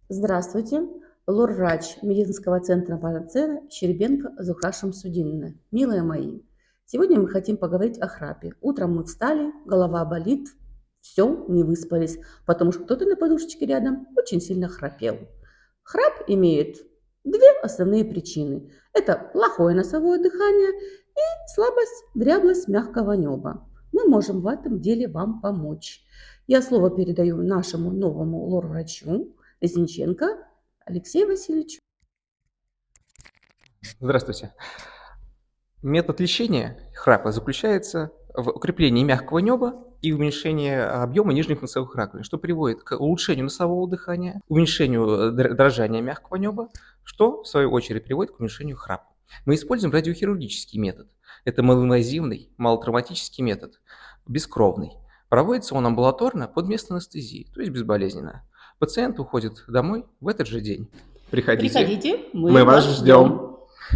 Здравствуйте, лор-врач медицинского центра «Панацея» Щербенко Зухра Шамсудиновна. Милые мои, сегодня мы хотим поговорить о храпе. Утром мы встали, голова болит, все, не выспались, потому что кто-то на подушечке рядом очень сильно храпел. Храп имеет две основные причины. Это плохое носовое дыхание и слабость, дряблость мягкого неба. Мы можем в этом деле вам помочь. Я слово передаю нашему новому лор-врачу, Резниченко Алексею Васильевичу. Здравствуйте. Метод лечения храпа заключается в укреплении мягкого неба и уменьшении объема нижних носовых раковин, что приводит к улучшению носового дыхания, уменьшению дрожания мягкого неба, что в свою очередь приводит к уменьшению храпа. Мы используем радиохирургический метод. Это малоинвазивный, малотравматический метод, бескровный. Проводится он амбулаторно под место анестезии, то есть безболезненно. Пациент уходит домой в этот же день. Приходите, Приходите, мы вас ждем.